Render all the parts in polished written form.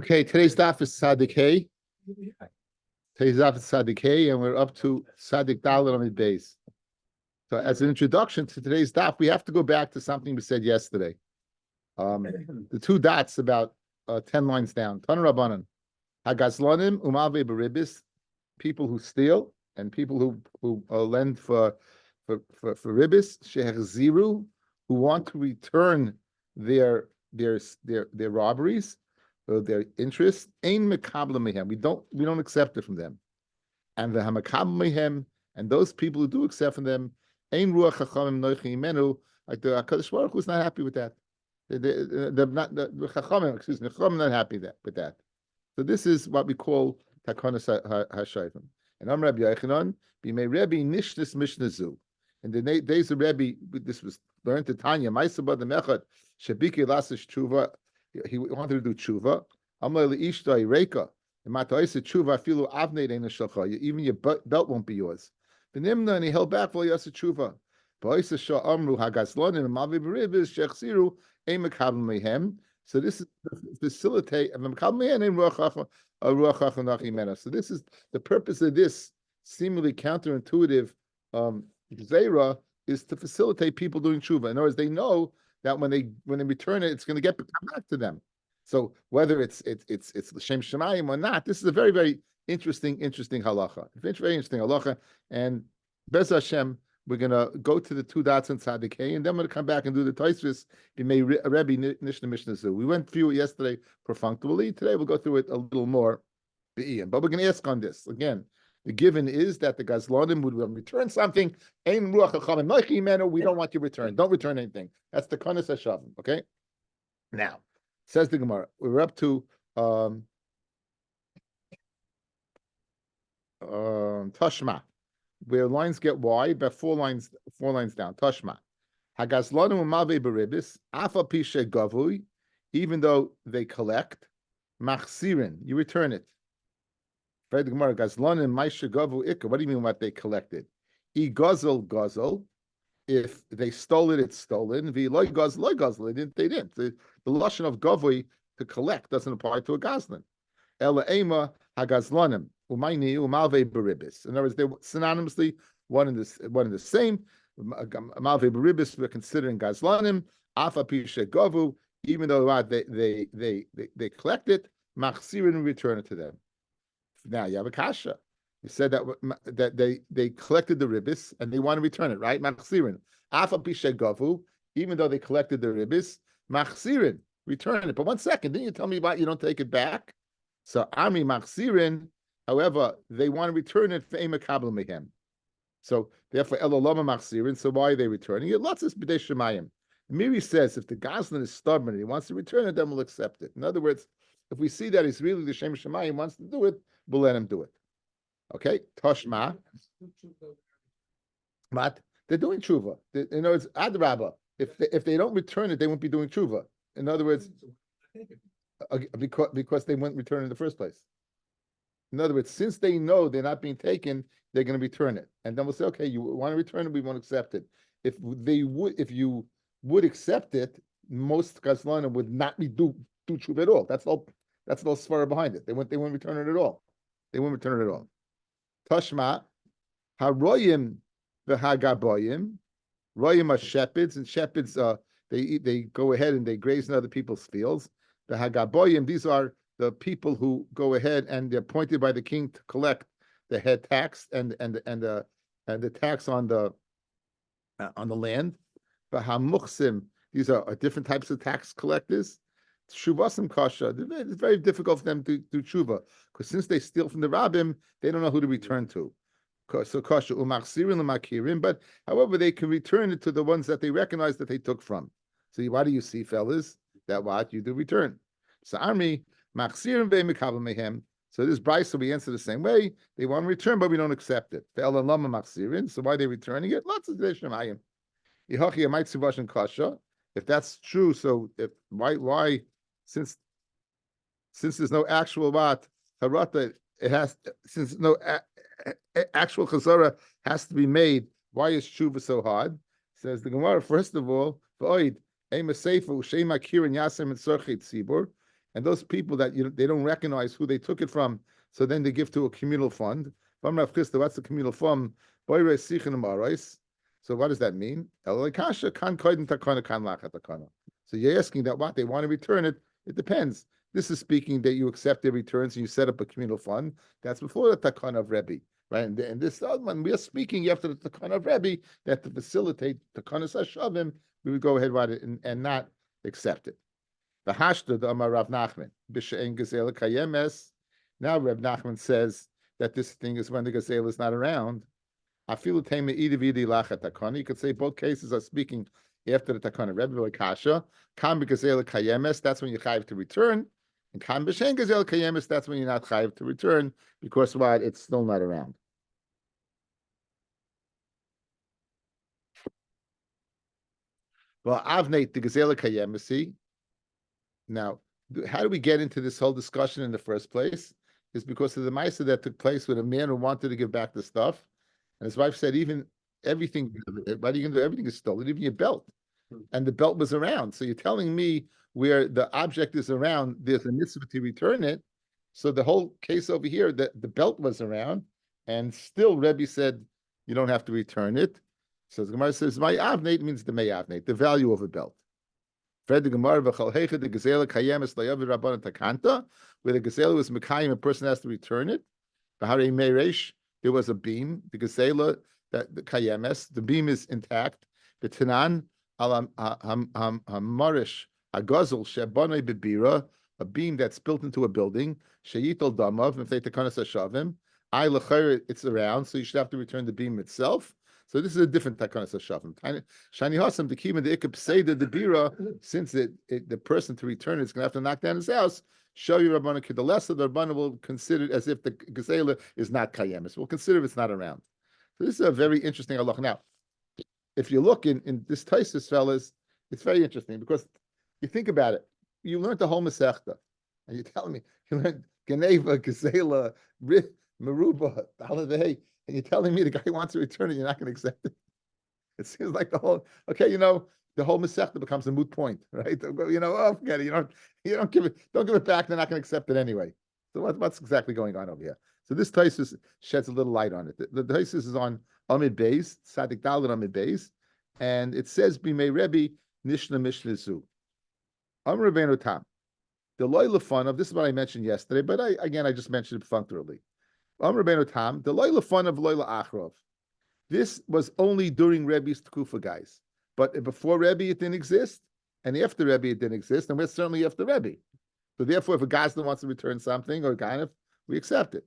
Okay, today's daf is Sadik Hay. Today's daf is Sadik Hay, and we're up to Sadik Dalet on the base. So, as an introduction to today's daf, we have to go back to something we said yesterday. The two dots about 10 lines down. Tan Rabbanan, Hagazlonim Umave Beribis, people who steal and people who lend for ribis, Shehziru, who want to return their robberies, or their interest. Ein mekabla mehem. We don't accept it from them. And the hamakabla mehem, and those people who do accept from them, ein ruach chachamim noichi imenu. Like the Hakadosh Baruch Hu is not happy with that. The chachamim, excuse me, chachamim not happy with that. So this is what we call takonos hashayfim. And I'm Rabbi Yochanan, b'mei Rabbi nishnis mishnazu. In the days of Rabbi, this was learned to Tanya. Ma'aseh the mechad shebiki lasish tshuva. He wanted to do tshuva. Amar leishta ireka. And mataisa tshuva afilu avnei deina shalcha. Even your belt won't be yours. V'nimna, and he held back for yasa tshuva. Ba'isa shah amru hagazlonim mavi beribis shechsiru ein mekabel mehem. So this is to facilitate. So this is the purpose of this seemingly counterintuitive Zera is to facilitate people doing tshuva. In other words, they know that when they return it, it's going to come back to them. So whether it's l'shem shemayim or not, this is a very, very interesting halacha. Very interesting halacha. And Bez Hashem, we're going to go to the two dots in Tzadik Hay, and then we're going to come back and do the Tosfos b'mei Rebbe Nishna Mishnazu. We went through it yesterday perfunctorily. Today we'll go through it a little more be'iyam. But we're going to ask on this again. The given is that the Gazlonim would return something. Ein ruach chachamim noichi imenu. We don't want you to return. Don't return anything. That's the konos hashavim. Okay. Now, says the Gemara, we're up to Tashma, where lines get wide, but four lines down. Tashma. Hagazlonim u'malvei beribis afa pishe gavui, even though they collect, machsirin, you return it. What do you mean what they collected? Gazel. If they stole it, it's stolen. They didn't. The lashon of gavui to collect doesn't apply to a gazlan. Ela ema hagazlanim umayni umalve beribis. In other words, they're synonymously one and the same. Malve beribis we're considering gazlanim. Afa pishe gavu, even though they collect it, machsirin return it to them. Now you have a kasha. You said that they collected the ribis and they want to return it, right? Machsirin. Afa pishe gavu, even though they collected the ribis, machsirin, return it. But 1 second, didn't you tell me about you don't take it back? So Ami machsirin, however, they want to return it for emakabel mehem. So therefore, elolama machsirin. So why are they returning it? Lots of b'dei shemayim. Miri says if the gazlan is stubborn and he wants to return it, then we'll accept it. In other words, if we see that he's really the Shem Shemayim wants to do it, we'll let him do it. Okay, Toshma. But they're doing tshuva. In other words, adrabah. If they don't return it, they won't be doing tshuva. In other words, because they won't return it in the first place. In other words, since they know they're not being taken, they're going to return it, and then we'll say, okay, you want to return it, we won't accept it. If you would accept it, most Gazlanim would not be do tshuva at all. That's all svara behind it. They won't return it at all. They won't return it at all. Tashma, haroyim v'hagaboyim. Royim are shepherds, and shepherds they go ahead and they graze in other people's fields. The hagaboyim, these are the people who go ahead and they're appointed by the king to collect the head tax and the tax on the land. V'hamuchsim, these are different types of tax collectors. Shuvasim kasha. It's very difficult for them to do tshuva because since they steal from the rabbim, they don't know who to return to. So kasha umachsirin l'makirim, but however they can return it to the ones that they recognize that they took from. So why do you see, fellas, that what you do return? So army machsirin ve'mikabel mehem. So this brisa we answer the same way. They want to return, but we don't accept it. Ve'elan lama machsirin. So why are they returning it? Lots of shemayim. Yihachi amayt sivashin kasha. If that's true, so why? Since there's no actual harata, it has. Since no actual chazara has to be made, why is tshuva so hard? Says the Gemara. First of all, v'oid And those people that they don't recognize who they took it from, so then they give to a communal fund. What's the communal fund? So what does that mean? So you're asking that what they want to return it. It depends. This is speaking that you accept their returns and you set up a communal fund. That's before the takana of Rabbi, right? And this other one, we are speaking after the takana of Rabbi that to facilitate takana sashavim, we would go ahead with it and not accept it. The hashta the Amar Rav Nachman b'she'en gazela kayemes. Now Rav Nachman says that this thing is when the gazela is not around. Afilu teime idividi lachat takana. You could say both cases are speaking after the takana. Rebbe v'kasha kam b'gazela kayemes. That's when you chayiv to return. And kam b'she'en gazela kayemes. That's when you're not chayiv to return because what? It's still not around. Well, avneit the gazela kayemesi. Now, how do we get into this whole discussion in the first place? Is because of the ma'aseh that took place with a man who wanted to give back the stuff, and his wife said, "Even everything, what are you going to do? Everything is stolen, even your belt." And the belt was around. So you're telling me where the object is around, there's a mitzvah to return it. So the whole case over here, that the belt was around, and still Rebbe said you don't have to return it. So the Gemara says, "My avnate" means the may avnate, the value of a belt. Where the gazela was mekayim, a person has to return it. There was a beam. The gazela, that the kayemes, the beam is intact. The tanan hamarish agazel shebanoi bebira, a beam that's built into a building. Sheyitol damav, if they tekanas hashavim, it's around, so you should have to return the beam itself. So this is a different takanas hashavim. Shani hasam the kima the ikab seder the bira, since the person to return it's going to have to knock down his house. Show you Rabbana Kedalesa, the Rabbana will consider it as if the gazela is not kayemis. We'll consider it's not around. So this is a very interesting halach. Now, if you look in this Taisus, fellas, it's very interesting because you think about it. You learned the whole Masechta, and you're telling me you learned Geneva, Gazela, Meruba, Holiday. And you're telling me the guy wants to return it, you're not going to accept it. It seems like the whole Masechta becomes a moot point, right? Forget it. You don't give it back. They're not going to accept it anyway. So what's exactly going on over here? So this Taisus sheds a little light on it. The Taisus is on Amid Beis, Sadik Dalet Amid Beis, and it says Bimei Rebbe Nishna Mishnah Zu. Amr Rabbeinu Tam. The loy fun of this is what I mentioned yesterday, but I just mentioned it perfunctorily. This was only during Rebbe's Tkufa, guys. But before Rebbe, it didn't exist. And after Rebbe, it didn't exist. And we're certainly after Rebbe. So therefore, if a Gazlan wants to return something, or a Ganef, we accept it.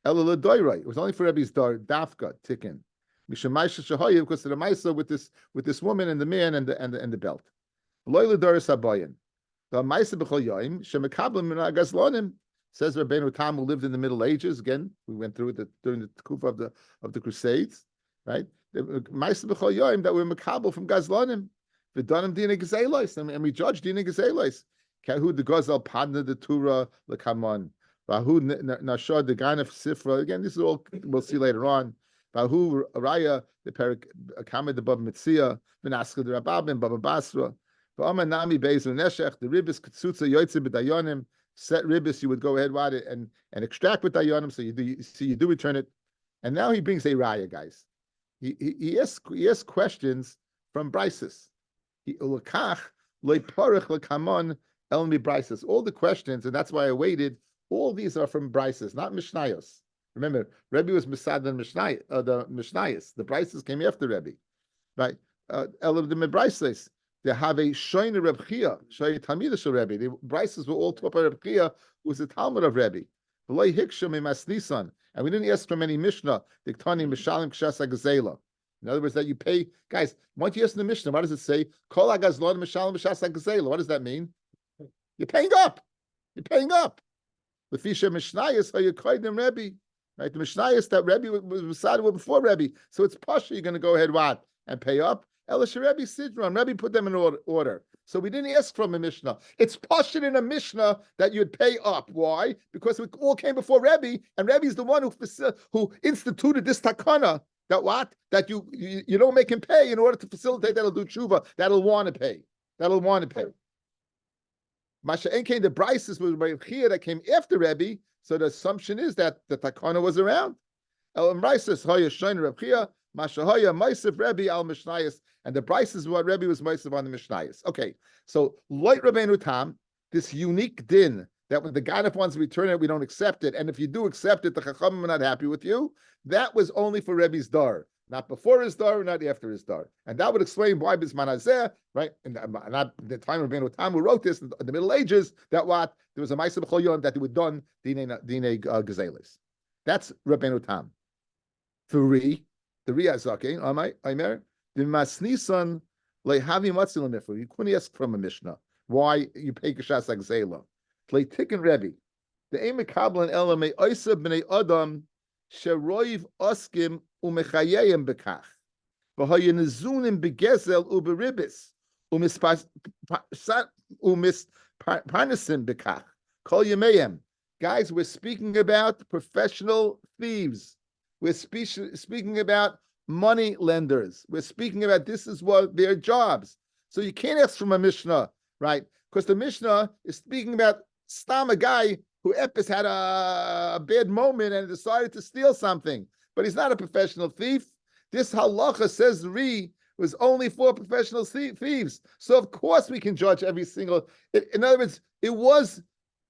It was only for Rebbe's dar, Dafka, Tikkun. Because of the Maisa with this woman and the man and the belt. The Maisa b'chol yoim, shemekablim min ha'gazlonim. Says Rabbeinu Tam, who lived in the Middle Ages. Again, we went through it during the Kufa of the Crusades, right? Ma'aseh b'chol yoim that we're makabel from Gazlanim, v'danim dina gezelos, and we judge dina gezelos. Kahu the Gazel padna the Torah lekamon, vahu nashad the ganef sifra. Again, this is all we'll see later on. Vahu raya the perik kamed the bab mitzia v'naska the rababim baba basra. V'amar nami beis v'neshech the ribis ketzutza yoytze b'dayonim. Set ribis, you would go ahead with it and extract with dayanim, so you do return it. And now he brings a raya, guys. He asks questions from Brises. All the questions, and that's why I waited. All these are from Brises, not Mishnayos. Remember, Rebbe was Misad and the Mishnayos. The Brises came after Rebbe, right? Elam the Brises. They have a Shoyne Reb Chia, Shoy Talmid Shel Rebbe. The Brises were all taught by Reb Chia, who was the Talmud of Rebbe. V'loy hiksham imasnisan, and we didn't ask from any Mishnah. Diktani mishalim kshasa gazela. In other words, that you pay, guys. Once you ask in the Mishnah, what does it say? Kol hagazlon mishalim kshasa gazela. What does that mean? You're paying up. You're paying up. The Fisha Mishnayos are you koydim Rebbe, right? The Mishnayos that Rebbe was decided before Rebbe, so it's pasha. You're going to go ahead what and pay up. Rebbe Sidron, Rebbe put them in order. So we didn't ask from a Mishnah. It's pashut in a Mishnah that you'd pay up. Why? Because it all came before Rebbe, and Rebbe is the one who instituted this takana. That what? That you don't make him pay in order to facilitate that'll do tshuva, that'll want to pay. that'll want to pay. Masha Enkein, the Brises was Rabbi Chia that came after Rebbe, so the assumption is that the Takana was around. El Brises Hoya Shoin Rabbi Chia, Masha Hoya Maisif Rebbe al Mishnayis, and the Brises what Rebbe was Maisif on the Mishnayis. Okay, so Loit Rabbeinu Tam, this unique din that when the Ganef wants to return it, we don't accept it, and if you do accept it, the Chachamim are not happy with you. That was only for Rebbe's dar. Not before his dar, not after his dar. And that would explain why Bisman Hazeh, right? And not the time of Rabbeinu Tam who wrote this in the Middle Ages, that what? There was a Maisa B'chol Yom that they would done Dine Gezelis. That's Rabbeinu Tam. Three, the Riyazakin, Amai, Aimer, the Masnisan, Lehavi Matzilim Mifu. You couldn't ask from a Mishnah why you pay Kashas like Zela. Play Tikkun Rebbe. The Aim Kablan Elamei Oisa B'nei Adam, Sheroiv Oskim, Umechayim bekach, v'hayenezunim begezel uberibis, umisparnasim bekach. Kol yemeyem. Guys, we're speaking about professional thieves. We're speaking about money lenders. We're speaking about this is what their jobs. So you can't ask from a Mishnah, right? Because the Mishnah is speaking about stam, a guy who Epis had a bad moment and decided to steal something. But he's not a professional thief. This halacha says was only for professional thieves. So of course we can judge every single. In other words, it was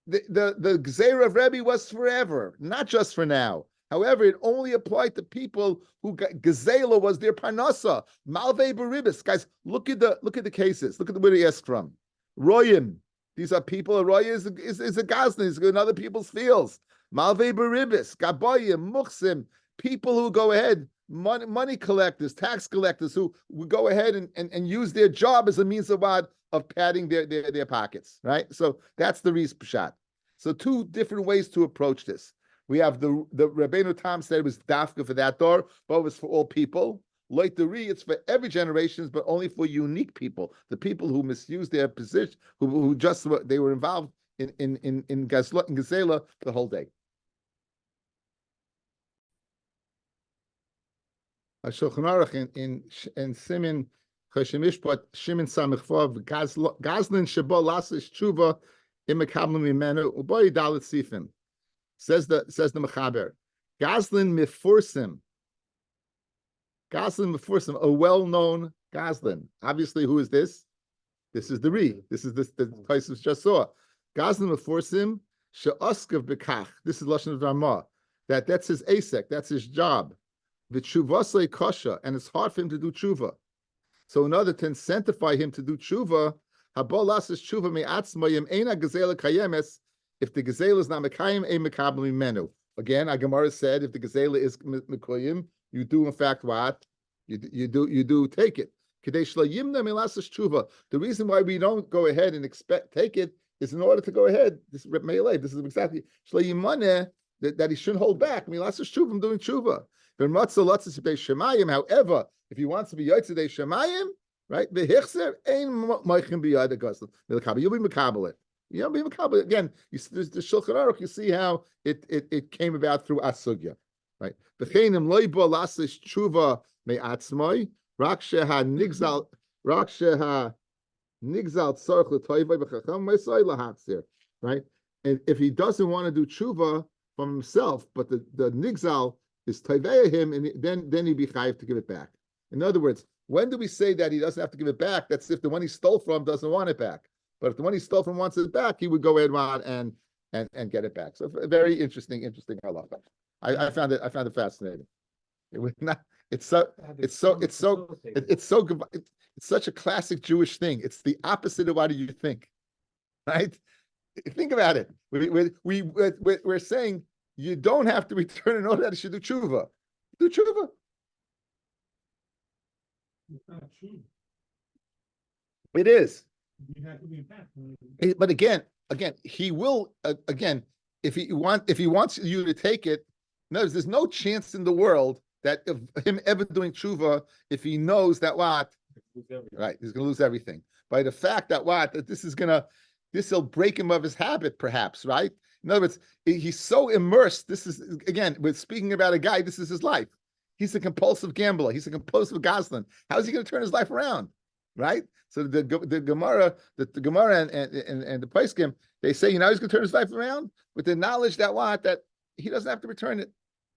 the Gzeira of Rebbe was forever, not just for now. However, it only applied to people who Gezela was their parnasa. Malvei beribis. Guys, look at the cases. Look at where he asked from. Royim. These are people. Roy is a gazlan. He's in other people's fields. Malvei beribis. Gabayim. Muchsim. People who go ahead, money collectors, tax collectors, who would go ahead and use their job as a means of what? Of padding their pockets, right? So that's the Riz Pshat. So two different ways to approach this. We have the Rabbeinu Tam said it was dafka for that door, but it was for all people. Like the Ri, it's for every generation, but only for unique people, the people who misuse their position, who just they were involved in Gazela the whole day. Shulchan Aruch in Simin Chashemishpat Shimon Samichvav Gazlin Shabo Lasis Tshuva Imekablim Mimenu Uboy Dalit Sifim. Says the Mechaber. Gazlin Mifursim, a well-known Gazlin. Obviously, who is this? This is the Ri. This is the Taisus just saw. Gazlin Mifursim She'oskav Bekach. This is Lashon of Ramah. That's his asek. That's his job. V'tshuvasei kosha, and it's hard for him to do tshuva. So in order to incentivize him to do tshuva, habolas is tshuva me'atzmayim eina gazela kayemes. If the gazela is not mekayim, ein mekablim menu. Again, our Gemara said if the gazela is mekayim, you do in fact what? You do take it. Kedei shlayimna me'lasas tshuva. The reason why we don't go ahead and take it is in order to go ahead. This is Me'elei. This is exactly shlayimane that he shouldn't hold back. Me'lasas tshuva from doing tshuva. However, if he wants to be Yotzei Shemayim, right? The Hichser ain't Moichin b'yad Gazlan. You'll be Mekabel it. You'll be Mekabel. Again, the Shulchan Aruch. You see how it came about through Asugya, right? V'cheinim loibo lasis tshuva me'atzmoi rak sheha nigzal tzarich l'toivay b'chacham me'soy lahatzir, right? And if he doesn't want to do tshuva from himself, but the nigzal is taiveya him, and then he'd be chayiv to give it back. In other words, when do we say that he doesn't have to give it back? That's if the one he stole from doesn't want it back. But if the one he stole from wants it back, he would go ahead and get it back. So very interesting halacha. I found it fascinating. It was not. It's such a classic Jewish thing. It's the opposite of what do you think, right? Think about it. We're saying you don't have to return in order that you should do tshuva. Do tshuva. It's not true. It is. You have to be back. But again, he will if he wants you to take it. No, there's no chance in the world that of him ever doing tshuva if he knows that what right he's going to lose everything. By the fact that this will break him of his habit, perhaps, right? In other words, he's so immersed. This is, again, we're speaking about a guy, this is his life. He's a compulsive gambler. He's a compulsive gazlan. How is he going to turn his life around? right? So the Gemara, the Gemara and the Paiskim, they say, he's going to turn his life around with the knowledge that that he doesn't have to return it.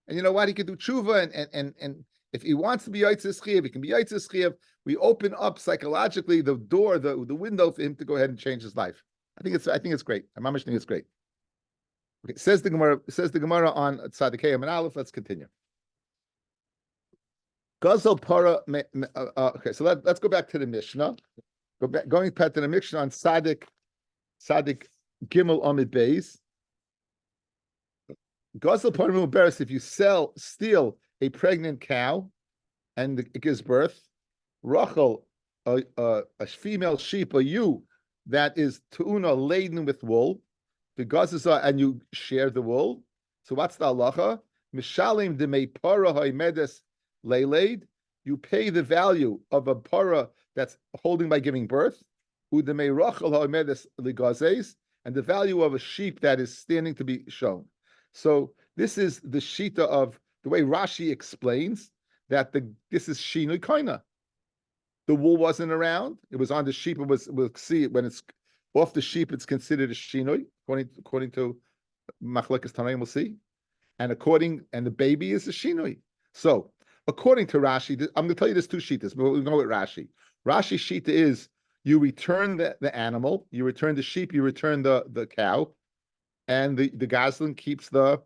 And you know what? He could do tshuva, and if he wants to be Yitzis Chiyuv, he can be Yitzis Chiyuv. We open up psychologically the door, the window for him to go ahead and change his life. I think it's great. I'm think it's great. Okay, says the Gemara on Tzadikei and Aleph. Let's continue. Gazel para. Okay, so let's go back to the Mishnah. Going back to the Mishnah on Sadik Gimel Amid Beis. Gazel para muberes. If you steal a pregnant cow, and it gives birth, Rachel, a female sheep, a ewe that is tu'una laden with wool, and you share the wool. So what's the halacha? Mishalim demei para ha'medes leiled. You pay the value of a para that's holding by giving birth, udemei Rachel ha'medes ligazes, and the value of a sheep that is standing to be shown. So this is the shita of the way Rashi explains that this is shinui koina. The wool wasn't around; it was on the sheep. We'll see when it's off the sheep. It's considered a shinui according to Machlekes Tanaim. We'll see, and the baby is a shinui. So according to Rashi, I'm going to tell you there's two shitas, but we'll go with Rashi. Rashi's shita is you return the animal, you return the sheep, you return the cow, and the gazlan keeps the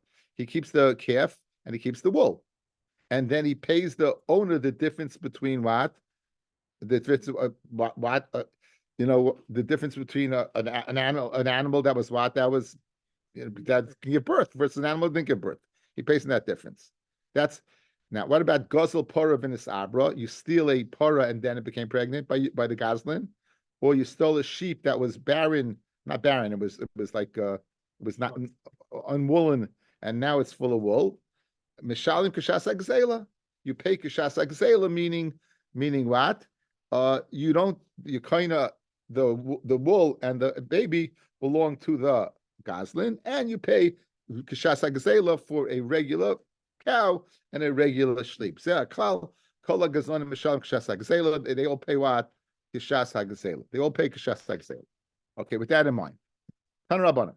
calf and he keeps the wool, and then he pays the owner the difference between the difference between an animal that was that can give birth versus an animal that didn't give birth. He pays in that difference. Now, what about Gosel Pora Vinis Abra? You steal a Pora and then it became pregnant by the Goslin, or you stole a sheep that was barren, not barren, it was not unwoolen, and now it's full of wool. Mishalim Kashas Agzela. You pay Kashas Agzela, meaning what? You kind of the wool and the baby belong to the Goslin, and you pay Kashas Agzela for a regular cow and a regular sheep. They all pay what? Kishas HaGazela. They all pay Kishas HaGazela. Okay, with that in mind. Tan Rabbanan.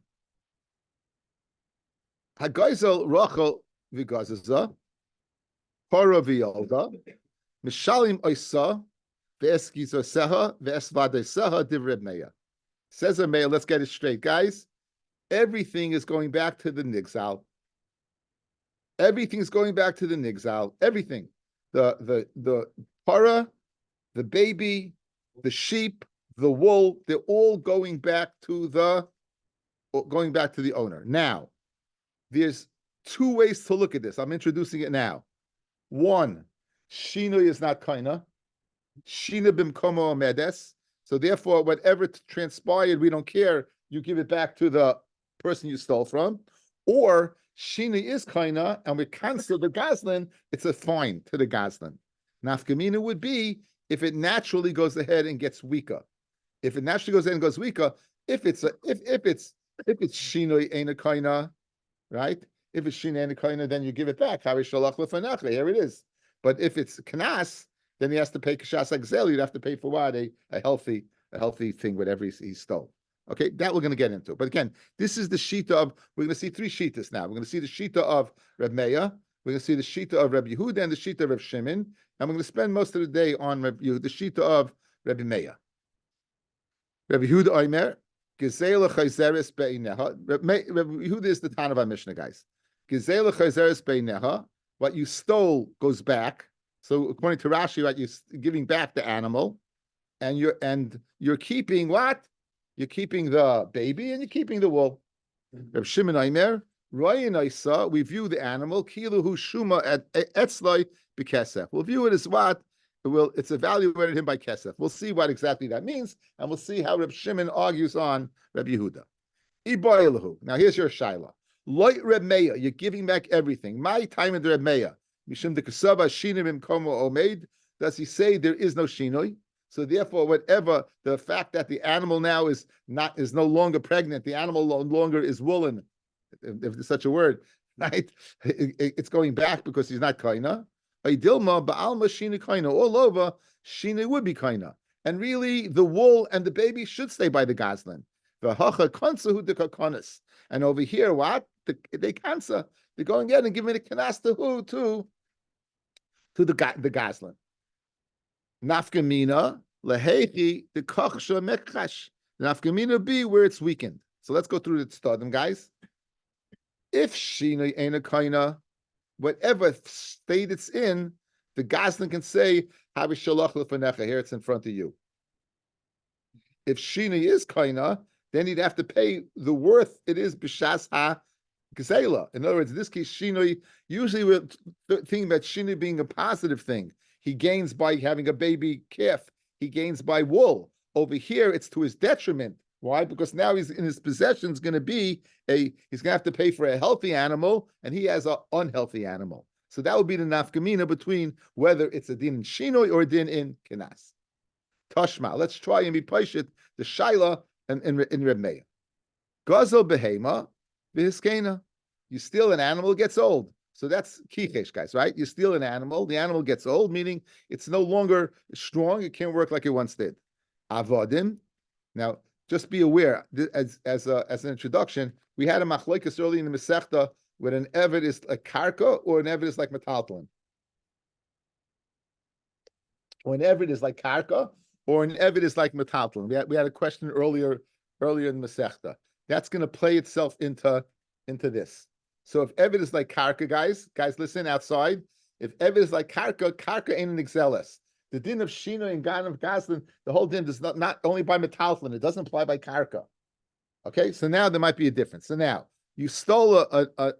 HaGazel Rachel v'Gazaza, Para v'Yolda, Mishalim Oisa, v'Eskizoseha, v'Esvadeseha divrei Meya. Says a Meya, let's get it straight, guys. Everything is going back to the Nigzal. Everything's going back to the Nigzal. Everything. The para, the baby, the sheep, the wool, they're all going back to the owner. Now, there's two ways to look at this. I'm introducing it now. One, Shinui is not kaina. Shina bimkomo medes. So therefore, whatever transpired, we don't care. You give it back to the person you stole from. Or Shina is kaina, and we cancel the Goslin, it's a fine to the Goslin. Nafkamina would be if it naturally goes ahead and gets weaker. If it naturally goes ahead and goes weaker, if it's Shina ain't a kaina, right? If it's Shina ain't a kaina, then you give it back. Here it is. But if it's Knas, then he has to pay Kashas Agzel. You'd have to pay for what? A healthy thing, whatever he stole. Okay, that we're going to get into. But again, this is the shita of, we're going to see three shitas now. We're going to see the shita of Reb Meya, we're going to see the shita of Reb Yehuda, and the shita of Reb Shimon. And we're going to spend most of the day on Reb Yehuda, the shita of Reb Meya. Reb Yehuda Omer, Gezela Chayzeres Be'ineha. Reb Yehuda is the Tan of our Mishnah, guys. Gezela Chayzeres Be'ineha. What you stole goes back. So according to Rashi, what you're giving back the animal, and you're keeping what? You're keeping the baby and you're keeping the wool. Reb Shimon Aimer, Royan Isa, we view the animal, Kiluhu Shuma at Etzloi B'Kesef. We'll view it as what? It's evaluated him by Kesef. We'll see what exactly that means, and we'll see how Reb Shimon argues on Reb Yehuda. Iboilahu. Now here's your shaila. Loit Reb Meya, you're giving back everything. My time in the Reb Meya. Mishum de Kasava Shinim Komo Omeid. Does he say there is no Shinoi? So therefore, whatever the fact that the animal now is no longer pregnant, the animal no longer is woolen, if there's such a word, right? It's going back because he's not kaina. Idilma ba'alma shina kaina. All over, shina would be kaina. And really, the wool and the baby should stay by the goslin. The hacha konsahu de kakonis. And over here, what? They cancer. They're going in and giving the kanas to who? To the goslin. Nafkamina, lehechi, the kochsha mekhash. Nafkamina be where it's weakened. So let's go through the studim, guys. If Shina ain't a kaina, whatever state it's in, the goslin can say, Havi shalach lefanecha, here it's in front of you. If Shina is kaina, then he'd have to pay the worth it is b'shas ha gazela. In other words, in this case, Shina, usually we're thinking about Shina being a positive thing. He gains by having a baby calf. He gains by wool. Over here, it's to his detriment. Why? Because now he's in his possession is going to be he's going to have to pay for a healthy animal, and he has an unhealthy animal. So that would be the nafkamina between whether it's a din in shinoi or a din in kinas. Tashma. Let's try and be paishit the shaila in Reb Meir. Gazel behema v'hiskena. You steal an animal, it gets old. So that's kichesh, guys, right? You steal an animal, the animal gets old, meaning it's no longer strong. It can't work like it once did. Avodim. Now, just be aware, as an introduction, we had a machlokes early in the Masechta where an eved is like karka or an eved is like metaltalin. Or an eved is like karka or an eved is like metaltalin. We had a question earlier in the Masechta. That's going to play itself into this. So if eved is like karka, guys, listen outside. If eved is like karka ain't an exelis. The din of Shina and Gan of Goslin, the whole din does not only by metaltalin, it doesn't apply by karka. Okay, so now there might be a difference. So now you stole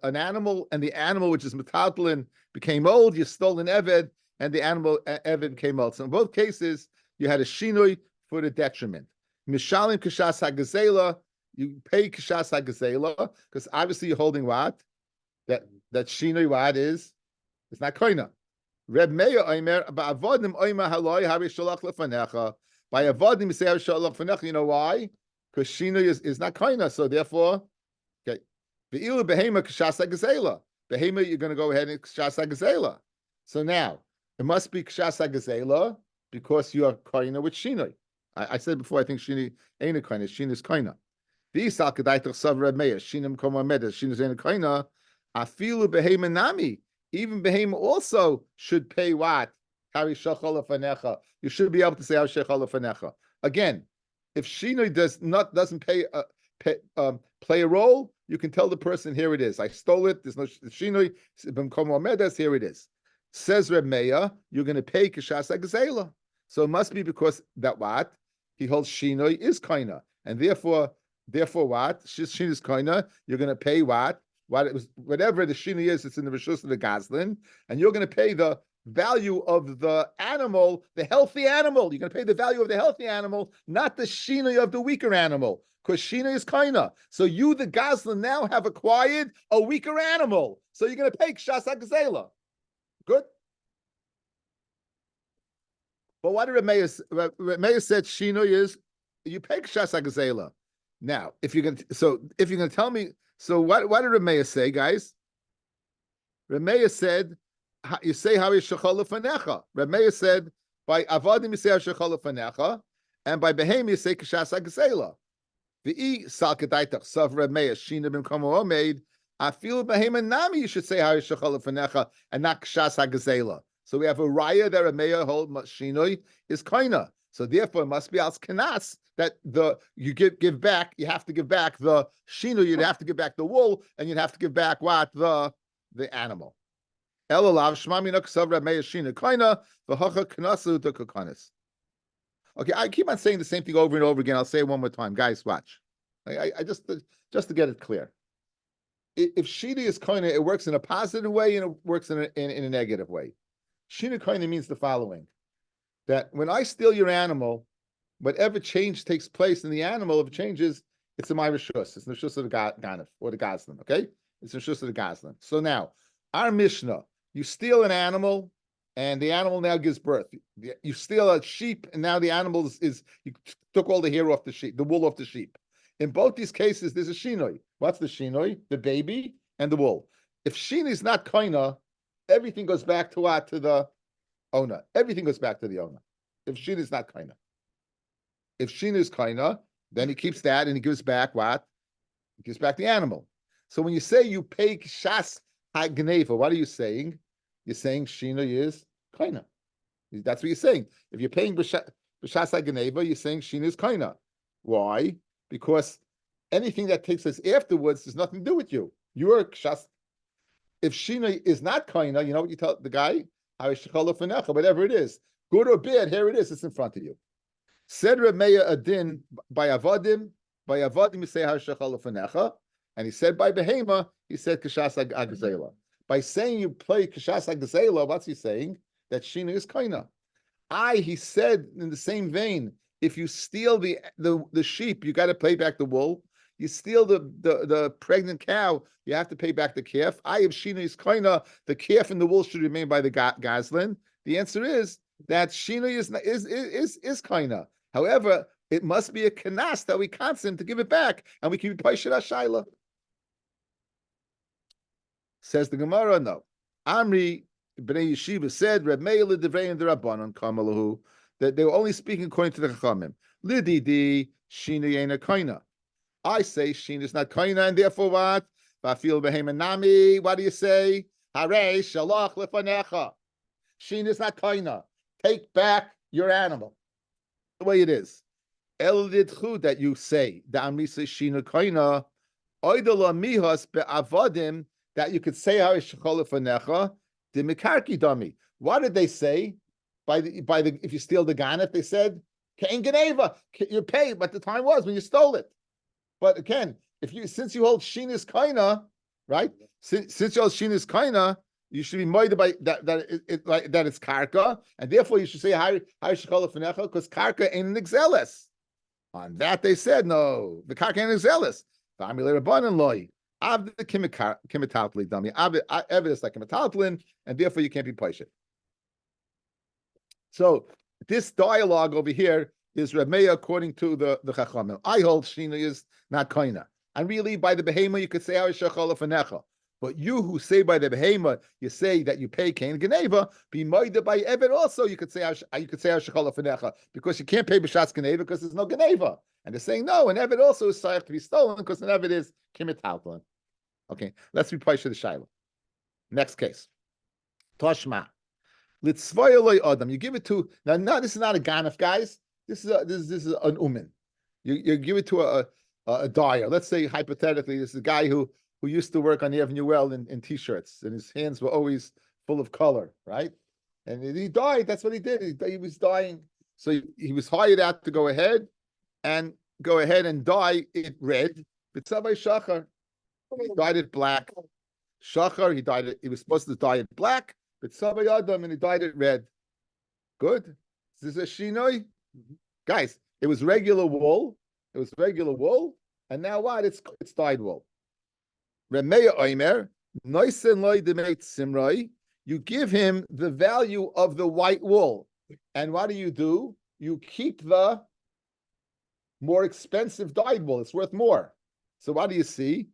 an animal, and the animal which is metaltalin became old. You stole an eved, and the animal eved became old. So in both cases, you had a shinoi for the detriment. Mishalim kashas hagazela, you pay kashas hagazela because obviously you're holding what that shinoi what is it's not koina. Reb Meir Omer ba'avodim Omer haloi havi shalach lefanecha. By avodim you say havi shalach lefanecha. You know why? Because shina is not kaina. So therefore, okay. Ve'ilu behema kshasa gazela. Behema, you're going to go ahead and kshasa gazela. So now it must be kshasa gazela because you are kaina with shina. I said before, I think shina ain't a kaina. Shina is kaina. V'isal kedaitach sav Reb Meir. Shina mkom amedes. Shina ain't a kaina. Afilu behema nami. Even behema also should pay what? You should be able to say again. If Shino doesn't play a role, you can tell the person, here it is. I stole it. There's no Shino. Here it is. Says Reb Meir, you're going to pay kishas agzela. So it must be because that what he holds Shino is kaina, and therefore what Shino is kaina. You're going to pay what. Whatever the shini is, it's in the rishus of the goslin, and you're going to pay the value of the animal, the healthy animal. You're going to pay the value of the healthy animal, not the shini of the weaker animal, because shini is kaina. So you, the goslin, now have acquired a weaker animal. So you're going to pay kshas hagzela. Good. But what did Reb Meir said? Shino is you pay kshas hagzela. Now, if you're going to tell me. So what did Reb Meir say, guys? Reb Meir said, you say how is shechol lefanecha. Reb Meir said, by avodim you say shechol lefanecha, and by behem you say kashas hagzela. V'i sal kedaitach sav Reb Meir shina b'mkom omeid. Afilu behem nami you should say how is shechol lefanecha and not kashas hagzela. So we have a raya that Reb Meir hold shinoi is kaina. So therefore, it must be al kanas that you give back. You have to give back the shinu. You'd have to give back the wool, and you'd have to give back what the animal. Elalav shmami naksav Reb Meir shinu kaina v'hacha knasu to kakanis. Okay, I keep on saying the same thing over and over again. I'll say it one more time, guys. Watch. I just to get it clear. If shini is kaina, it works in a positive way and it works in a negative way. Shinu kaina means the following. That when I steal your animal, whatever change takes place in the animal, if it changes, it's a my rishus. It's the rishus of the ganef or the goslin. Okay, it's the rishus of the goslin. So now, our mishnah: you steal an animal, and the animal now gives birth. You steal a sheep, and now the animal is you took all the hair off the sheep, the wool off the sheep. In both these cases, there's a shinoi. What's the shinoi? The baby and the wool. If shinoi is not kaina, everything goes back to what? To the owner. Everything goes back to the owner. If shin is not kaina. if Shina is kaina, then he keeps that and he gives back what? He gives back the animal. So when you say you pay kshas hagneva, what are you saying? You're saying Shina is kaina. That's what you're saying. If you're paying b'shas hagneva, you're saying Shina is kaina. Why? Because anything that takes place afterwards has nothing to do with you. You're kshas. If Shina is not kaina, you know what you tell the guy? Whatever it is, good or bad, here it is. It's in front of you. Said Remeya Adin by Avadim you say Harshachal Fanecha, and he said by Behema, he said Kashas Agzela. By saying you play Kashas Agzela, what's he saying? That Shina is Kaina. He said in the same vein, if you steal the sheep, you got to pay back the wool. You steal the pregnant cow, you have to pay back the calf. If Shina is Kaina, the calf and the wool should remain by the Goslin. The answer is that Shina is Kaina. However, it must be a kanas that we constant to give it back, and we can be paishir ashayla. Says the Gemara, no. Amri bnei Yeshiva said, Reb Meir l'divrei and the Rabbanon kamalahu, that they were only speaking according to the Chachamim. Lididi Shina yena kaina. I say Shina is not kaina, and therefore what? Vafil behem nami. What do you say? Harei shalach lefanecha. Shina is not kaina. Take back your animal. The way it is. El lidchu that you say the amrisa shina kaina oidala mihas be'avadim that you could say how ishchol fanecha the mikarki dami. What did they say by the if you steal the ganef? They said kain geneva you pay, but the time was when you stole it. But again, since you hold shina's kaina, right? Since you hold shina's kaina, you should be moided by that it's karka, and therefore you should say how ishchol fanecha because karka ain't an exelis. On that they said, no, the karka ain't zealous. The amilei rabbanon loy. Av the kimitaltlin dummy. Evidence like kimitaltlin, and therefore you can't be paishet. So this dialogue over here is Reb Meir according to the Chachamim. I hold Shina is not kaina. And really by the behema you could say Harishachal Fanecha. But you who say by the behema, you say that you pay Kain Geneva, be moided by Evet also, you could say Harishachal Fanecha, because you can't pay B'Shas Geneva because there's no Geneva. And they're saying no, and Evet also is safe to be stolen because an Evet is Kimit Halplan. Okay, let's replace the Shaila. Next case. Toshma. Litzvayaloi Adam. You give it to now. This is not a ganef, guys. This is an umin. You give it to a dyer. Let's say hypothetically, this is a guy who used to work on the Avenue Well in t-shirts, and his hands were always full of color, right? And he died. That's what he did. He was dying, so he was hired out to go ahead and dye it red. B'tzavay shachar, he dyed it black. Shachar, he was supposed to dye it black. B'tzavay adam, and he dyed it red. Good. Is this a shinoi? Guys, it was regular wool. And now what? It's dyed wool. Remeya Oimer, Noisen loy demeit simroi. You give him the value of the white wool. And what do? You keep the more expensive dyed wool. It's worth more. So what do you see?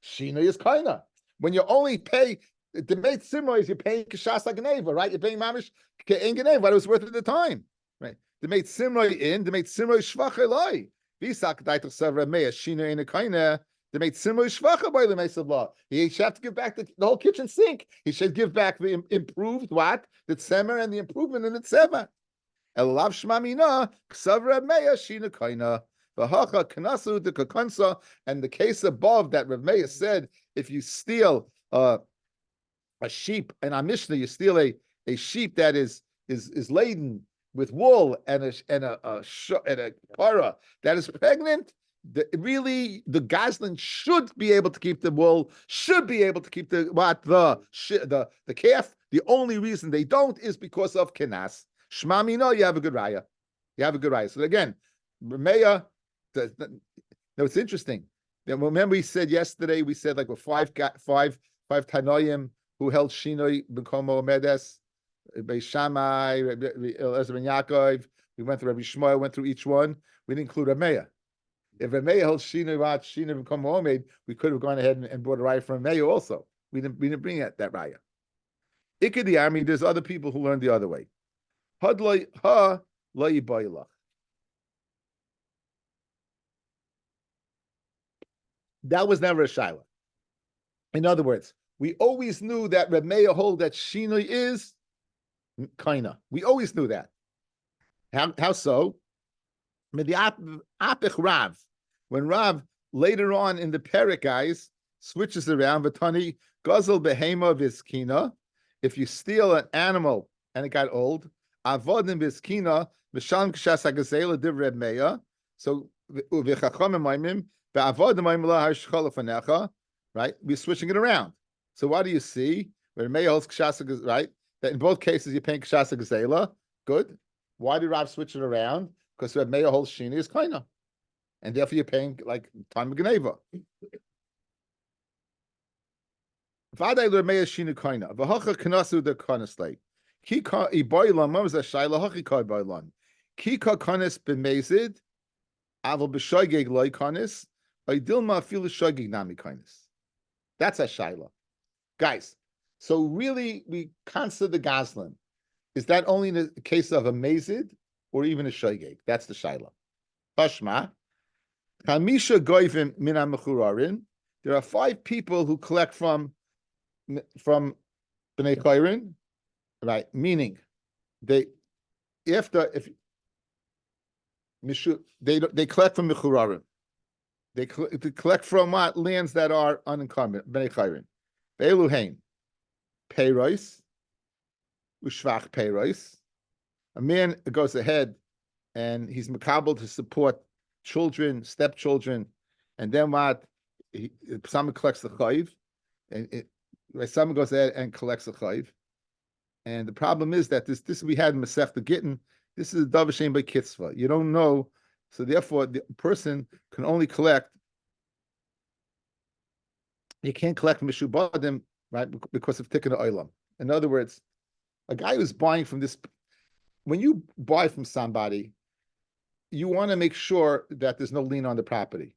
Shina is kaina. When you only pay demeit simroi, is you're paying kashas hagneva, right? You're paying mamish ke'en geneva, what it was worth at the time. Right? Demeit simroi shvach eloi. Visak daitach sav Remeya, Shina in a kaina. They made similar shvacha by the Mesa law. He should have to give back the whole kitchen sink. He should give back the improved what? The tzemer and the improvement in the tzemer. Elav shmamina ksav Meya shina kaina v'hacha kanasu de kakansa. And the case above that Rav Meya said, if you steal a sheep, and on Mishnah you steal a sheep that is laden with wool and a para that is pregnant. The Goslin should be able to keep the wool, should be able to keep the calf. The only reason they don't is because of kenas. Shmamino, you have a good raya. So again, Remeya. No, it's interesting. Remember we said yesterday. We said like with five tanoim who held shinoi b'komo medes, Bei Shammai, Elazar ben Yaakov. We went through Rabbi Shmuel. Went through each one. We didn't include Remeya. If Remeya held Shina become homemade, we could have gone ahead and brought a raya from Remeya also. We didn't bring that raya. Ikadi army, there's other people who learned the other way. Hadloi ha lo yibayilach. That was never a shaila. In other words, we always knew that Reb Meir hold that shinui is kaina. We always knew that. How so? Apich Rav. When Rav later on in the Perek, guys, switches around, Vatani Guzzle Behema Viskina. If you steal an animal and it got old, Avodim Viskina, Vishalm Kshas Agazela Div Reb Meir. So Vichachom Maimim, Be'avodim Maimla Hashcholafanecha, right? We're switching it around. So what do you see? Where Meir holds Kshas, right? That in both cases you're paying Kshas Agazela. Good. Why did Rav switch it around? Because Reb Meir holds Shini is kaina, and therefore you're paying like time of Geneva. Vaday Reb Meir Shini kaina. V'hacha kanasu de kanaslei. Ki ka iboylan. What was that shayla? Hachi ka iboylan. Ki ka kanis b'mezid. Aval b'shoigeg loy kanis. Oidilma afilu shoigeg nami kanis. That's a shayla, guys. So really, we consider the Goslin. Is that only in the case of a mezid or even a shoigeg? That's the shayla. Pashma. Kamisha goyvim min ha-mechurarin. There are 5 people who collect from Bnei Chayrin, right? Meaning, they collect from mechurarim. They collect from what? Lands that are unencumbered. Bnei Chayrin. Be'eluhein. Peiros. Ushvach peiros. A man goes ahead and he's makabel to support children, stepchildren, and then what? Someone collects the chayiv, and someone goes ahead and collects the chayiv. And the problem is that this we had in Masechta Gittin. This is a davar shein by kitzvah. You don't know, so therefore the person can only collect. You can't collect mishubadim, right? Because of tikkun olam. In other words, a guy who's buying from this, when you buy from somebody, you want to make sure that there's no lien on the property.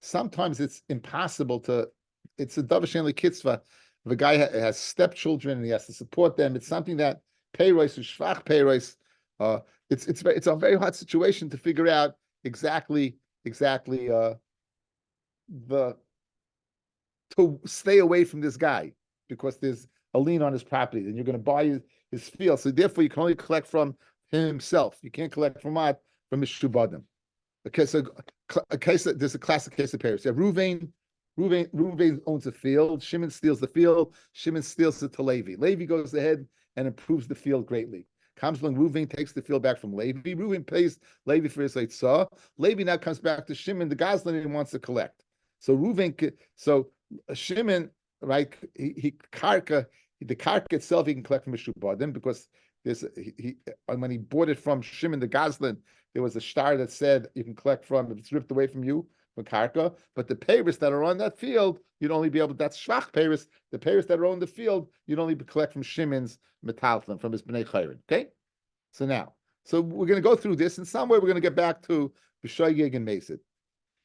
Sometimes it's impossible to, it's a davar shein l'kitzvah. If a guy has stepchildren and he has to support them, it's something that peiros or shvach peiros, it's a very hard situation to figure out exactly to stay away from this guy because there's a lien on his property, and you're going to buy his field. So therefore, you can only collect from him himself. You can't collect from what? From his shubadim. Okay, so there's a classic case of peiros. You have Reuven owns a field. Shimon steals the field. Shimon steals it to Levi. Levi goes ahead and improves the field greatly. Comes along, Reuven takes the field back from Levi. Reuven pays Levi for his eitzah. Levi now comes back to Shimon, the Goslin, and wants to collect. So Shimon, right? The karka itself he can collect from Mishubadim because when he bought it from Shimon the Goslin, there was a star that said you can collect from if it's ripped away from you from karka. But the peiros that are on that field, you'd only be able. That's shvach peiros. The peiros that are on the field, you'd only collect from Shimon's metalton, from his bnei chayrin. Okay. So we're going to go through this, and somewhere we're going to get back to b'shoigeg and mesid.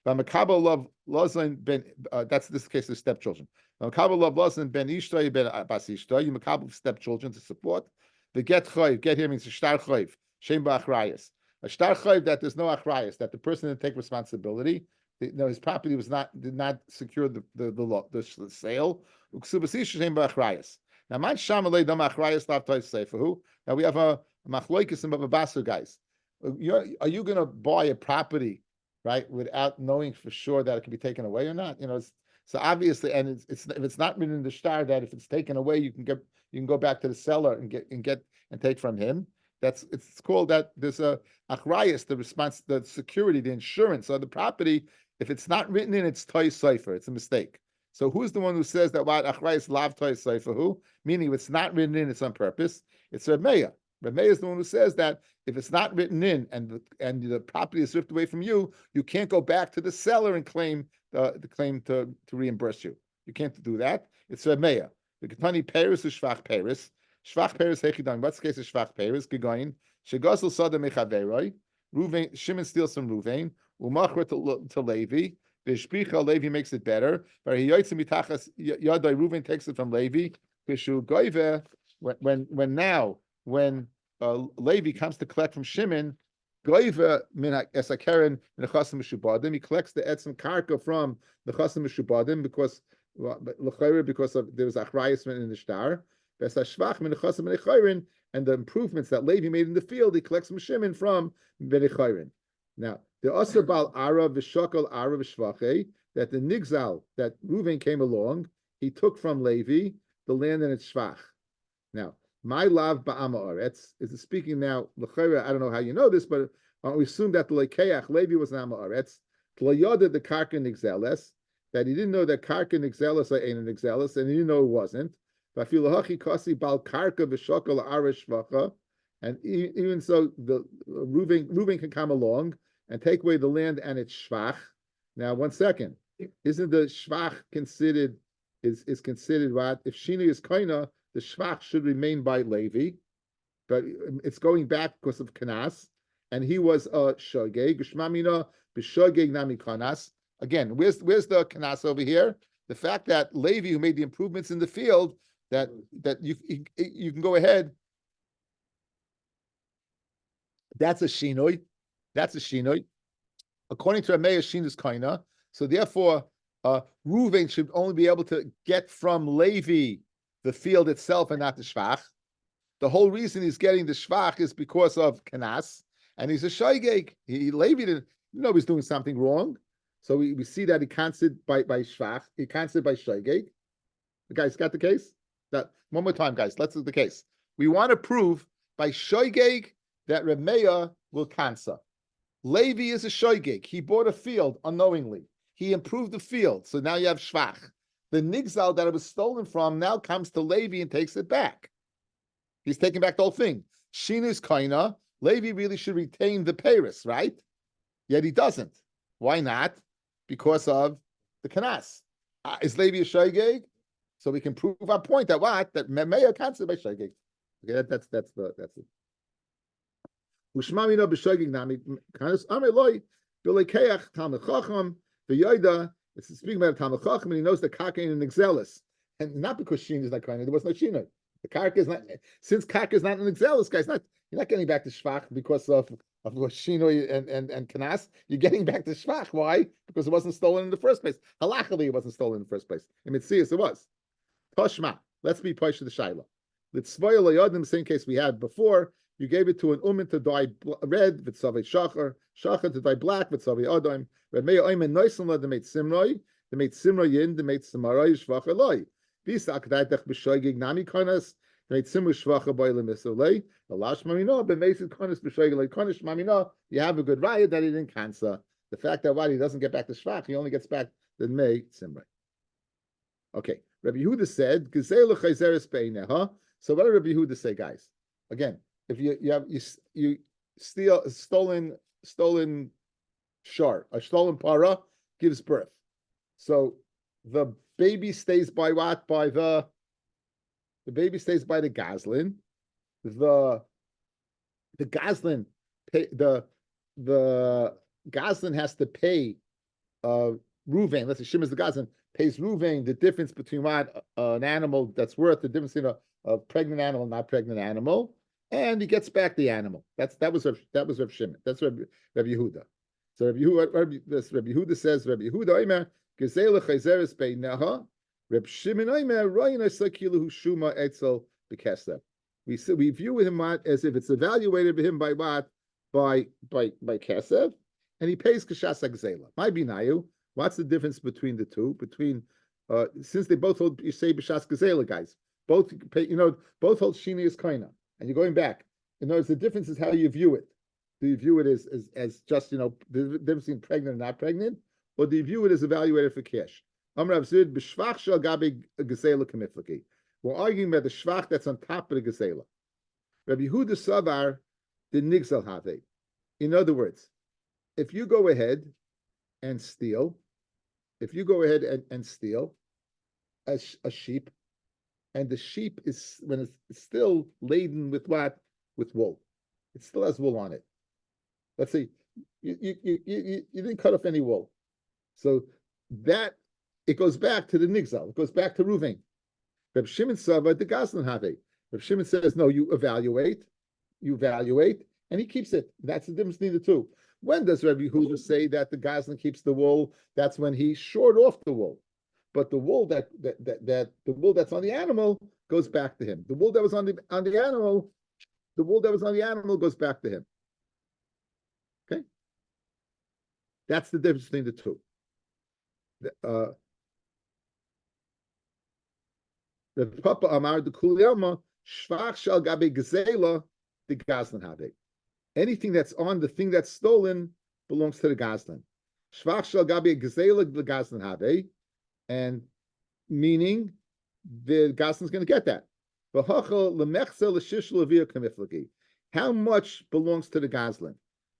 Makabel love Lozan ben. That's this case of stepchildren. Makabel love Lozan ben Ishtai ben Bas Ishtai. You makabel stepchildren to support. The get here means a shtar chayv. Shem ba'achrayas. A shtar chayv that there's no achrayas, that the person didn't take responsibility. His property did not secure the sale. Shem ba'achrayas. Now man shamalei dam achrayas lav toy seferhu. Now we have a machloikis and bababasu guys. Are you going to buy a property, right, without knowing for sure that it can be taken away or not? So obviously, and it's if it's not written in the shtar that if it's taken away, you can go back to the seller and take from him. It's called that there's a achrayas, the security, the insurance of the property. If it's not written in, it's toy cipher. It's a mistake. So who's the one who says that what achrayas lav toy cipher? Who? Meaning if it's not written in, it's on purpose. It's Reb Meir. Reb Meir is the one who says that if it's not written in and the property is ripped away from you, you can't go back to the seller and claim the claim to reimburse you. You can't do that. It's Reb Meir. The Ketani Peiros is Shvach Peiros. Shvach Peiros Hechidon. What's the case of Shvach Peiros? Gegoin. Shegosel Sada Mechaveroi. Reuven, Shimon steals from Reuven. Umachra to Levi. Vishpicha, Levi makes it better. But he yotzim mitachas yadai. Reuven takes it from Levi. Vishu Goive. When Levi comes to collect from Shimon, Goiva min esakeren min chasim mishubadim. He collects the etzim karka from the chasim mishubadim because of there was achrayus in the shtar. Shvach min chasim min and the improvements that Levi made in the field, he collects mishimin from ben. Now the aser bal ara v'shakal ara v'shvache, that the nigzal that Reuven came along, he took from Levi the land and its shvach. Now, my love ba'ama aretz is speaking now. L'chayra, I don't know how you know this, but we assume that the lekeach Levi was an ama aretz. Tlayoda the karka nigzeles, that he didn't know that karka nigzeles ain't an nigzeles, and he didn't know it wasn't. Vafilahachi kasi bal karka v'shokal arish shvacha, and even so, the Reuven can come along and take away the land and its shvach. Now, 1 second, isn't the shvach considered is considered what if Shina is kaina? The shvach should remain by Levi, but it's going back because of Kanas, and he was a shogeg. Geshmamina b'shogeg nami kanas. Again, where's the Kanas over here? The fact that Levi, who made the improvements in the field, that you can go ahead. That's a shinoi. That's a shinoi. According to Rameh, shin is kaina. So therefore, Reuven should only be able to get from Levi the field itself and not the shvach. The whole reason he's getting the shvach is because of Kanas, and he's a shaygeg. Levi didn't know he's doing something wrong. So we see that he can't sit by shvach. He can't sit by shaygeg. The guys got the case? That one more time, guys. Let's do the case. We want to prove by shaygeg that Remeah will cancer. Levi is a shaygeg. He bought a field unknowingly. He improved the field. So now you have shvach. The nigzal that it was stolen from now comes to Levi and takes it back. He's taking back the whole thing. Shina is kaina. Levi really should retain the Paris, right? Yet he doesn't. Why not? Because of the Kanas. Is Levi a shaygeg? So we can prove our point that what? That Memeya can't say by shaygeg. Okay, that's it. Ushmamina b'shaygeg nami kanas ameloi b'lekeach talmid chacham v'yoda. It's speaking about talmid chacham, and he knows the karka ain't an exelis, and not because Shin is not kaina. There was no Shina. The karka is not, since karka is not an exelis, guys. You're not getting back to shvach because of Shinoi and Kanas. You're getting back to shvach. Why? Because it wasn't stolen in the first place. Halachically, it wasn't stolen in the first place. In Mitzias, it was. Toshma. Let's be posh to the shaila. Let's spoil the same case we had before. You gave it to an umin to dye red, v'tzavei shachar to dye black, v'tzavei adam. Remei oimen noisenla, the made simroi, the made simroyin, the made simaroi, shvachar loy. Visa akdaitach b'shoigig nami konas, the made simru shvachar boilim misolei. The lash mamino, b'meisid konas b'shoigig like konas mamino. You have a good riot that he didn't cancer. The fact that what he doesn't get back to shvach, he only gets back the mei simroi. Okay, Rabbi Yehuda said, "Gazela chayzeres beineha." So what did Rabbi Yehuda say, guys? Again, if you steal a stolen shar, a stolen para gives birth. So the baby stays by what? By the baby stays by the Goslin. The Goslin pay the Goslin has to pay Reuven. Let's say Shimon is the Goslin pays Reuven the difference between what an animal that's worth, the difference in a pregnant animal, not pregnant animal, and he gets back the animal. That was Rav Shimon. That's Rabbi Yehuda. So Rabbi Yehuda says Rabbi Yehuda Omer Gezela Chayzeres Beinaha. Rabbi Shimon Omer Royin Esakilu Shuma Etzel Bekesler. We view him as if it's evaluated by him by what? By Kesev, and he pays Kashas Gzela. My binayu. What's the difference between the two? Between since they both hold, you say B'Shas Gazela, guys. Both pay, both hold Shini as Kaina, and you're going back. In other words, the difference is how you view it. Do you view it as just the difference between pregnant and not pregnant, or do you view it as evaluated for cash? Amrav Zid b'Shvach shel gabi Gazela kamiflaki. We're arguing about the Shvach that's on top of the Gazela. Rabbi Yehuda Savar the Nigzal Have. In other words, if you go ahead and steal, a sheep, and the sheep is, when it's still laden with what? With wool. It still has wool on it. Let's see, you didn't cut off any wool. So that, it goes back to the Nigzal, it goes back to Reuven. Reb Shimon Sava, the Goslin Have. Reb Shimon says, no, you evaluate, and he keeps it. That's the difference between the two. When does Rabbi Yehuda say that the Goslin keeps the wool? That's when he shored off the wool. But the wool the wool that's on the animal goes back to him. The wool that was on the animal, the wool that was on the animal goes back to him. Okay, that's the difference between the two. The Papa Amar the Kuliyama Shvach Shal Gabe Gazela the Goslin Have. Anything that's on the thing that's stolen belongs to the Goslin. Shvach Shal Gabe Gazela the Goslin Have. And meaning the Goslin's going to get that. How much belongs to the Goslin?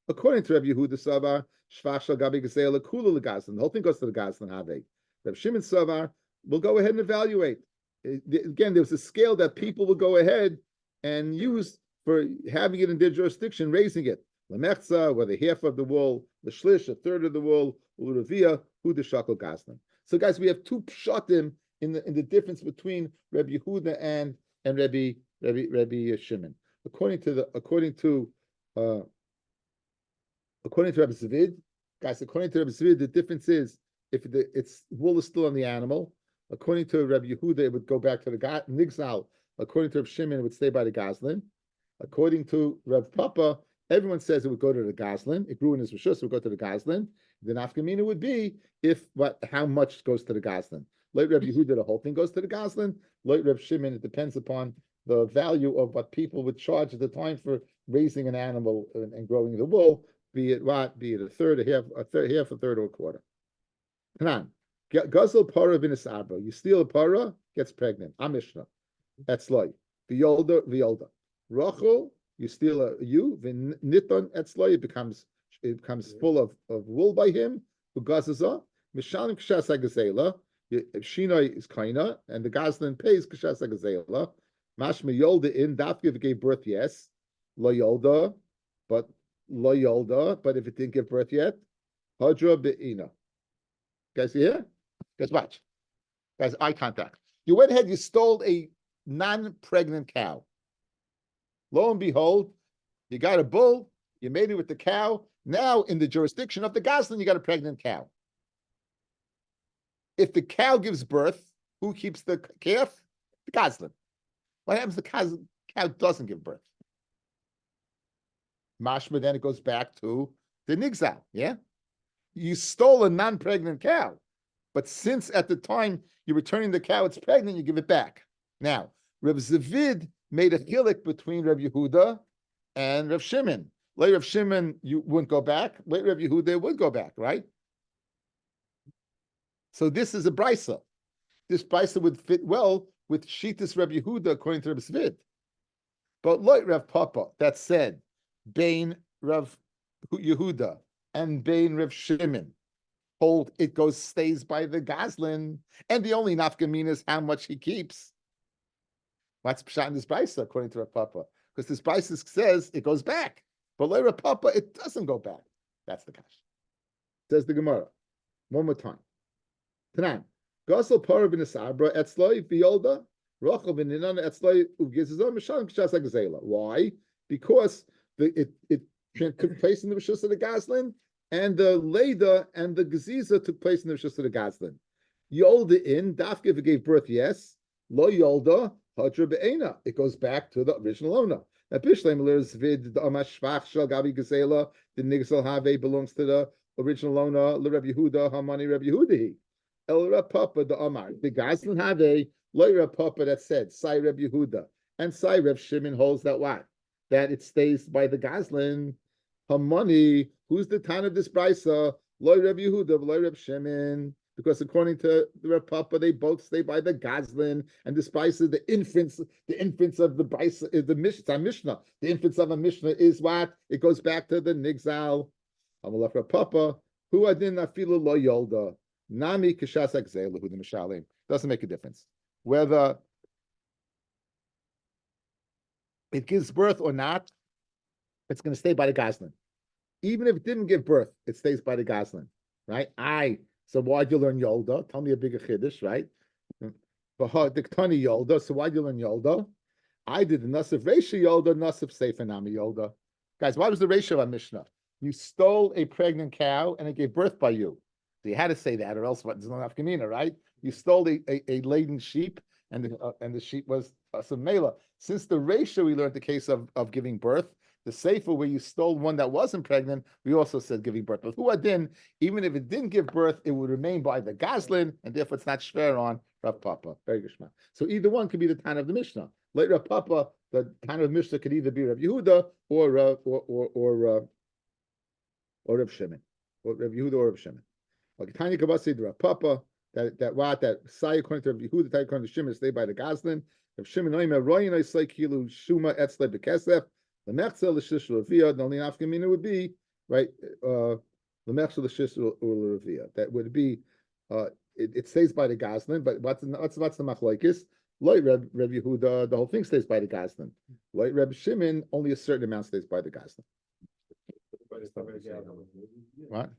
According to Rabbi Yehuda Savar, Shvach Shal Gabi Gazela Kula the Goslin. The whole thing goes to the Goslin Have. Rabbi Shimon Savar will go ahead and evaluate. Again, there was a scale that people will go ahead and use for having it in their jurisdiction, raising it. Lamechza, whether half of the wool, the shlish, a third of the wool, Uluvia, who the Shakal Goslin. So, guys, we have two pshatim in the difference between Rabbi Yehuda and Rabbi Shimon. According to Rabbi Zavid, guys, according to Rabbi Zavid, the difference is if its wool is still on the animal. According to Rabbi Yehuda, it would go back to the Nigzal. According to Rabbi Shimon, it would stay by the Goslin. According to Rav Papa, everyone says it would go to the Goslin. It grew in his Rishus, it would go to the Goslin. The nafkamina would be how much goes to the Goslin. Like Rabbi Yehuda, the whole thing goes to the Goslin. Like Rabbi Shimon, it depends upon the value of what people would charge at the time for raising an animal and growing the wool, be it a third, half, a third, or a quarter. Tanan. Guzzle para v'nis arba. You steal a para, gets pregnant. Amishna. That's loy. V'yolda. Rachel, you steal a ewe. V'niton etzloy. It becomes full of wool by him. Ugazaza. Mishalim k'shas ha'gazela. Shinoi is kaina, and the Goslin pays k'shas ha'gazela. Mashma yolda in dafka gave birth. Yes. Lo yolda, but if it didn't give birth yet, hadra be'ina. Guys, you hear? Guys, watch. Guys, eye contact. You went ahead, you stole a non-pregnant cow. Lo and behold, you got a bull, you made it with the cow. Now, in the jurisdiction of the Goslin, you got a pregnant cow. If the cow gives birth, who keeps the calf? The Goslin. What happens if the cow doesn't give birth? Mashma, then it goes back to the Nigzal, yeah? You stole a non-pregnant cow. But since at the time you're returning the cow, it's pregnant, you give it back. Now, Reb Zavid made a chilik between Reb Yehuda and Reb Shimon. Like Reb Shimon, you wouldn't go back. Like Reb Yehuda would go back, right? So this is a brisa. This brisa would fit well with Shitas Reb Yehuda according to Reb Zavid. But like Reb Papa, that said, Bain Reb Yehuda and Bain Reb Shimon, hold it stays by the Goslin, and the only nafkamina is how much he keeps. What's pshat in this brisa according to Rav Papa? Because this brisa says it goes back, but like Rav Papa, it doesn't go back. That's the kash. Says the Gemara. One more time. Tanan. Gosel para b'nesabra etzloi v'yolda rachel v'ninan etzloi ugizazon mishalim k'shas ha'gazela. Why? Because it took place in the Rishus of the Goslin, and the Leda and the Gaziza took place in the Rishus of the Goslin. Yolda in, Dafka gave birth, yes. Lo Yolda, Hadra Be'ena. It goes back to the original owner. Now, Bishlem Lirs Vid, the Amashvach Shal Gabi Gazela, the Nigzal Have belongs to the original owner, Le Reb Yehuda, Hamani Reb Yehudahi. El Reb Papa, the Amar. The Goslin Have, Lo Reb Papa that said, Sai Reb Yehuda. And Sai Reb Shimon holds that what? That it stays by the Goslin. Hamani, who's the town of this brisa? Lo Reb Yehuda, Lo Reb Shimon. Because according to the Reb Papa, they both stay by the Goslin, and the brisa, the infants of the brisa is the Mishnah. The infants of a Mishnah is what? It goes back to the Nigzal. Amalaf Reb Papa, who adin afilu lo yolda, nami kishas akzelu the mishalim. Doesn't make a difference whether it gives birth or not. It's going to stay by the Goslin. Even if it didn't give birth, it stays by the Goslin, right? So why'd you learn Yolda? Tell me a bigger chiddush, right? Diktani Yolda. So why'd you learn Yolda? I did the Nasif Reisha Yolda, Nasif Sefer Nami Yolda. Guys, what was the ratio on Mishnah? You stole a pregnant cow and it gave birth by you. So you had to say that, or else what? There's no nafkamina, right? You stole a laden sheep, and the sheep was some mela. Since the ratio we learned the case of giving birth, the sefer where you stole one that wasn't pregnant, we also said giving birth. But who adin, even if it didn't give birth, it would remain by the goslin, and therefore it's not shver on Rav Papa. Very good. So either one could be the Tan of the Mishnah. Like Rav Papa, the Tan of Mishnah could either be Rav Yehuda or Rav Shimon, or Rav Yehuda or Rav Shimon. Okay, Tanya Kabasi the Rav Papa that say according to Rav Yehuda, that according to Shimon, stay by the goslin. Rav Shimon Oimer Royin Oislei Kilu Shuma Etzle Bekesef. The Mechzel the Shishul Ravia. The only nafkamina would be right. The Mechzel the Shishul Ravia. That would be. It stays by the goslin, but what's the machlokes? Like Reb Yehuda, the whole thing stays by the goslin. Like Reb Shimon, only a certain amount stays by the goslin. What?